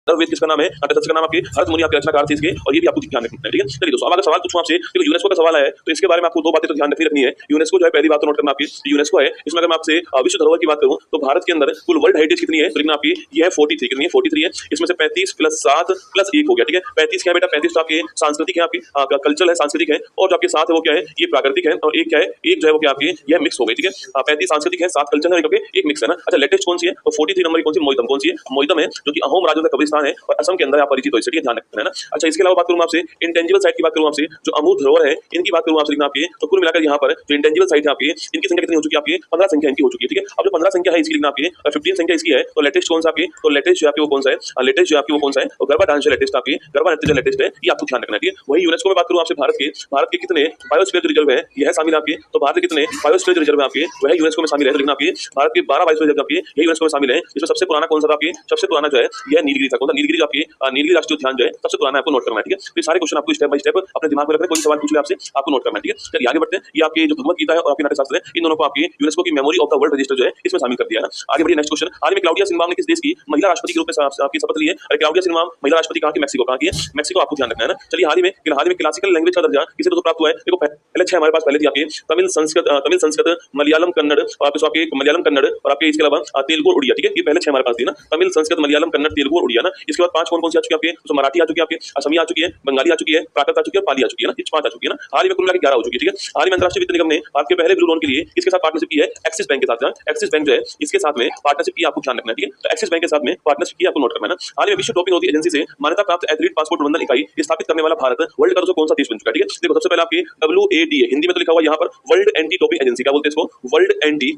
अथर्ववेद किसका नाम है, का नाम आपके भरत मुनि आपके रचनाकार थे इसके, और ये भी आपको ध्यान रखना है। ठीक है, चलिए दोस्तों अब अगर सवाल पूछूं आपसे, तो यूनेस्को का सवाल है तो इसके बारे में आपको दो बातें तो ध्यान रखनी है। यूनेस्को जो है पहली बात तो नोट करना आपकी, यूनेस्को है इसमें अगर मैं आपसे विश्व धरोहर की बात करूं तो भारत के अंदर कुल वर्ल्ड हेरिटेज कितनी है, तो लिखना आपकी ये है 43, कितनी है 43 है। इसमें से 35 प्लस 7 प्लस 1 हो गया। ठीक है, 35 क्या है बेटा, 35 तो आपके सांस्कृतिक है, आपकी कल्चरल है, सांस्कृतिक है, और जो आपके साथ है वो क्या है, ये प्राकृतिक है, और एक क्या है, एक जो है वो क्या आपकी यह मिक्स हो गई। ठीक है, 35 सांस्कृतिक है, 7 कल्चर है, एक मिक्स है ना। अच्छा लेटेस्ट कौन सी है, तो 43 नंबर कौन सी, मोइदम कौन सी है, मोइदम है जो कि अहोम राजवंश का कब्रिस्तान है और असम के अंदर आप परिचित हो, इसलिए ध्यान रखना है ना। अच्छा इसके अलावा बात करूं आपसे इंटेंजिबल साइट की बात करूं आपसे, जो अमूर्त धरोहर है इनकी बात करूं आपसे, लिखना आपकी तो कुल मिलाकर यहाँ पर जो इंटेंजिबल साइट है आपकी इनकी संख्या कितनी हो चुकी है, आपकी 15 संख्या इनकी हो चुकी है। ठीक है, अब जो 15 संख्या है इसकी लिखना आपकी 15 संख्या इसकी है, तो लेटेस्ट कौन सा आपकी, तो लेटेस्ट जो आपकी वो कौन सा है, लेटेस्ट जो आपकी वो कौन सा है, तो गरबा डांस जो लेटेस्ट आपकी, गरबा नृत्य जो लेटेस्ट है, ये आपको ध्यान रखना है। ठीक है, वही यूनेस्को में बात करूं आपसे भारत के कितने बायोस्फीयर रिजर्व है, यह शामिल आपके, तो भारत के कितने बायोस्फीयर रिजर्व है आपके, वह यूनेस्को में शामिल है। तो लिखना आपकी भारत के 12 बायोस्फीयर रिजर्व आपके ये यूनेस्को में शामिल है। इसमें सबसे पुराना कौन सा था आपकी, सबसे पुराना जो है यह नीलगिरी था, कौन सा, नीलगिरी आपकी नीलगिरी राष्ट्रीय उद्यान जो है सबसे पुराना आपको नोट करना है। ठीक है, तो सारे क्वेश्चन आपको स्टेप बाय स्टेप अपने दिमाग में रखना है, कोई सवाल पूछ ले आपसे आपको नोट करना है। ठीक है, चलिए आगे बढ़ते हैं। ये आपके जो भगवत गीता है और आपके नाट्यशास्त्र है, इन दोनों को आपकी यूनेस्को की memory of the world register जो है इसमें शामिल कर दिया है ना। आगे बढ़िए नेक्स्ट क्वेश्चन। हाल में क्लाउडिया सिनबाम ने किस देश की महिला राष्ट्रपति के रूप में आपकी शपथ ली है, और क्लाउडिया सिनबाम महिला राष्ट्रपति कहां की, मैक्सिको, कहां की है, मैक्सिको, आपको ध्यान रखना है ना। चलिए हाल ही में क्लासिकल लैंग्वेज का दर्जा किसे तो प्राप्त हुआ है, देखो पहले 6 हमारे पास पहले थी आपकी तमिल संस्कृत मलयालम कन्नड़ और आपके मलयालम कन्नड़ और आपके इसके अलावा तेलुगु उड़िया। ठीक है, ये पहले 6 हमारे पास थी ना, तमिल संस्कृत मलयालम कन्नड़ तेलुगु उड़िया ना। इसके बाद 5 कौन सी आ चुकी है आपके, तो मराठी आ चुकी है, आपके असमिया आ चुकी है, बंगाली आ चुकी है, प्राकृत आ चुकी है, पाली आ चुकी है ना, ये 5 आ चुकी है ना। हाल ही में कुल मिलाकर 11 हो चुकी है। ठीक है, हाल ही में अंतरराष्ट्रीय वित्त निगम ने आपके पहले ब्लू लोन के लिए किसके साथ पार्टनरशिप की है, एक्सिस बैंक के साथ। एक्सिस बैंक जो है इसके साथ में पार्टनरशिप की, आपको ध्यान रखना है। ठीक है, तो एक्सिस बैंक के साथ में पार्टनरशिप की आपको नोट करना है ना। हाल ही में विश्व डोपिंग रोधी एजेंसी से मान्यता प्राप्त एथलीट पासपोर्ट प्रबंधन इकाई स्थापित करने वाला भारत वर्ल्ड का कौन सा देश बन चुका है। ठीक है, देखो सबसे पहले आपकी WADA हिंदी में तो लिखा हुआ यहाँ पर वर्ल्ड एंटी डोपिंग एजेंसी, क्या बोलते हैं इसको, वर्ल्ड एंटी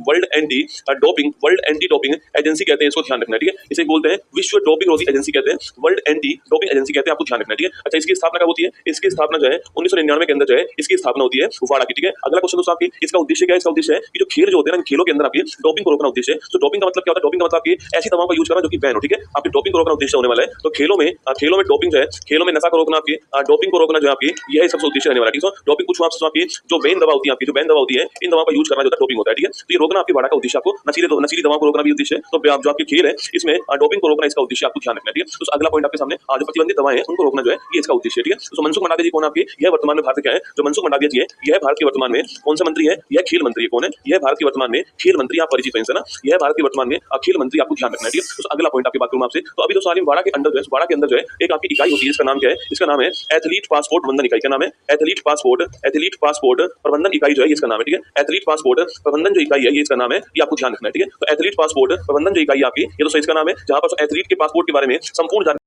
डोपिंग एजेंसी कहते हैं, इसको ध्यान रखना है। ठीक है, इसे बोलते हैं विश्व डोपिंग रोधी एजेंसी कहते हैं, वर्ल्ड एंटी डोपिंग एजेंसी कहते हैं, आपको ध्यान रखना है। ठीक है, अच्छा इसकी स्थापना कब होती है, इसकी स्थापना जो है 1999 के अंदर जो है इसकी स्थापना होती है वाड़ा की। ठीक है, अगला क्वेश्चन दोस्तों आपकी इसका उद्देश्य क्या है, इसका उद्देश्य है कि जो खेल जो होते हैं ना, खेलों के अंदर आपकी डोपिंग को रोकना उद्देश्य है। तो डोपिंग का मतलब क्या होता है, डोपिंग का मतलब आपकी ऐसी दवाओं का यूज करना जो कि बैन हो। ठीक है, आपके डोपिंग को रोकना उद्देश्य होने वाला है। तो खेलों में डोपिंग जो है, खेलों में नशा को रोकना, आपकी डोपिंग को रोकना जो है आपकी यह सबसे उद्देश्य रहने वाला है। ठीक है, डोपिंग कुछ आपकी जो बैन दवा होती है, आपकी जो बैन दवा होती है, इन दवाओं का यूज करना जो डोपिंग होता है। ठीक है, तो ये रोकना आपके वाड़ा का उद्देश्य, आपको नशीली दवाओं को रोकना भी उद्देश्य है। तो जो आपके खेल है इसमें डोपिंग को रोकना इसका उद्देश्य, आपको ध्यान रखना है। ठीक है, तो अगला पॉइंट आपके सामने जो प्रतिबंधित दवाएं हैं उनको रोकना जो है ये इसका उद्देश्य है। ठीक है, तो मनसुख मंडाविया जी कौन आपके, यह वर्तमान में भारत क्या है, जो मनसुख मंडाविया जी है यह भारत के वर्तमान में कौन सा मंत्री है, यह खेल मंत्री है। कौन है, यह भारत के वर्तमान में खेल मंत्री, आप परिचित हैं ना, यह भारत के वर्तमान में खेल मंत्री, आपको ध्यान रखना है। ठीक है, तो अगला पॉइंट आपकी बात करूं आपसे, तो अभी तो सारी वाड़ा के अंदर जो है, वाड़ा के अंदर जो है एक आपकी इकाई होती है, इसका नाम क्या है, इसका नाम है एथलीट पासपोर्ट प्रबंधन इकाई। क्या नाम है, एथलीट पासपोर्ट प्रबंधन इकाई जो है इसका नाम है। ठीक है, एथलीट पासपोर्ट प्रबंधन जो इकाई है ये इसका नाम है, ये आपको ध्यान रखना है। ठीक है, तो एथलीट पासपोर्ट प्रबंधन जो इकाई आपकी ये तो इसका नाम है, जहां पर एथलीट के पासपोर्ट के बारे में संपूर्ण